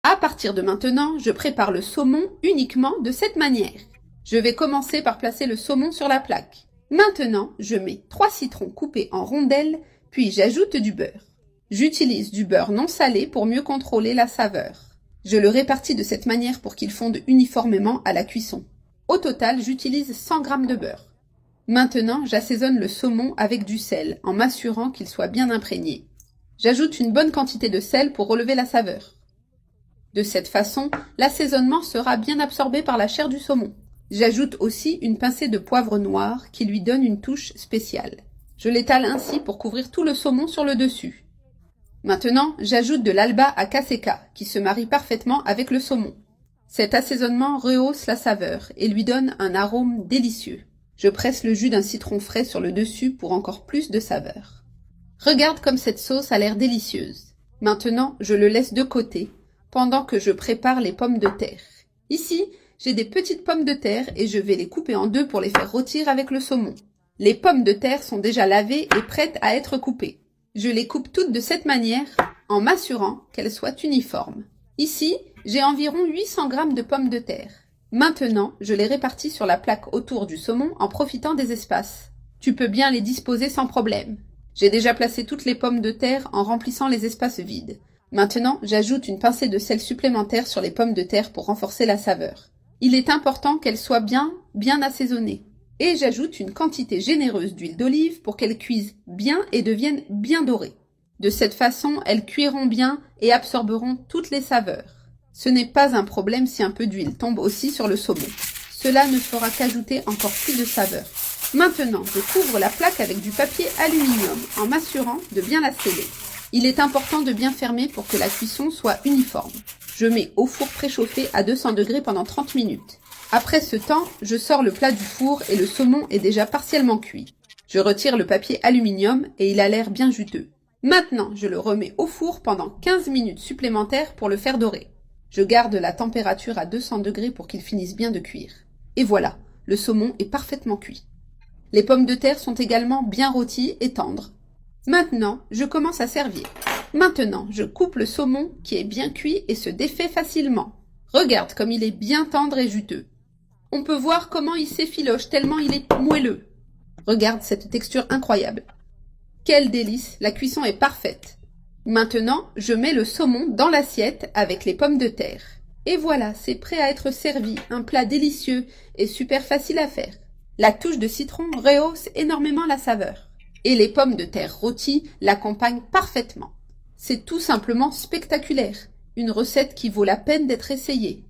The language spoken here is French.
À partir de maintenant, je prépare le saumon uniquement de cette manière. Je vais commencer par placer le saumon sur la plaque. Maintenant, je mets 3 citrons coupés en rondelles, puis j'ajoute du beurre. J'utilise du beurre non salé pour mieux contrôler la saveur. Je le répartis de cette manière pour qu'il fonde uniformément à la cuisson. Au total, j'utilise 100 g de beurre. Maintenant, j'assaisonne le saumon avec du sel, en m'assurant qu'il soit bien imprégné. J'ajoute une bonne quantité de sel pour relever la saveur. De cette façon, l'assaisonnement sera bien absorbé par la chair du saumon. J'ajoute aussi une pincée de poivre noir qui lui donne une touche spéciale. Je l'étale ainsi pour couvrir tout le saumon sur le dessus. Maintenant, j'ajoute de l'alba à caseca qui se marie parfaitement avec le saumon. Cet assaisonnement rehausse la saveur et lui donne un arôme délicieux. Je presse le jus d'un citron frais sur le dessus pour encore plus de saveur. Regarde comme cette sauce a l'air délicieuse. Maintenant, je le laisse de côté pendant que je prépare les pommes de terre. Ici, j'ai des petites pommes de terre et je vais les couper en deux pour les faire rôtir avec le saumon. Les pommes de terre sont déjà lavées et prêtes à être coupées. Je les coupe toutes de cette manière en m'assurant qu'elles soient uniformes. Ici, j'ai environ 800 g de pommes de terre. Maintenant, je les répartis sur la plaque autour du saumon en profitant des espaces. Tu peux bien les disposer sans problème. J'ai déjà placé toutes les pommes de terre en remplissant les espaces vides. Maintenant, j'ajoute une pincée de sel supplémentaire sur les pommes de terre pour renforcer la saveur. Il est important qu'elles soient bien assaisonnées. Et j'ajoute une quantité généreuse d'huile d'olive pour qu'elles cuisent bien et deviennent bien dorées. De cette façon, elles cuiront bien et absorberont toutes les saveurs. Ce n'est pas un problème si un peu d'huile tombe aussi sur le saumon. Cela ne fera qu'ajouter encore plus de saveur. Maintenant, je couvre la plaque avec du papier aluminium en m'assurant de bien la sceller. Il est important de bien fermer pour que la cuisson soit uniforme. Je mets au four préchauffé à 200 degrés pendant 30 minutes. Après ce temps, je sors le plat du four et le saumon est déjà partiellement cuit. Je retire le papier aluminium et il a l'air bien juteux. Maintenant, je le remets au four pendant 15 minutes supplémentaires pour le faire dorer. Je garde la température à 200 degrés pour qu'il finisse bien de cuire. Et voilà, le saumon est parfaitement cuit. Les pommes de terre sont également bien rôties et tendres. Maintenant, je commence à servir. Maintenant, je coupe le saumon qui est bien cuit et se défait facilement. Regarde comme il est bien tendre et juteux. On peut voir comment il s'effiloche tellement il est moelleux. Regarde cette texture incroyable. Quel délice, la cuisson est parfaite. Maintenant, je mets le saumon dans l'assiette avec les pommes de terre. Et voilà, c'est prêt à être servi, un plat délicieux et super facile à faire. La touche de citron rehausse énormément la saveur. Et les pommes de terre rôties l'accompagnent parfaitement. C'est tout simplement spectaculaire, une recette qui vaut la peine d'être essayée.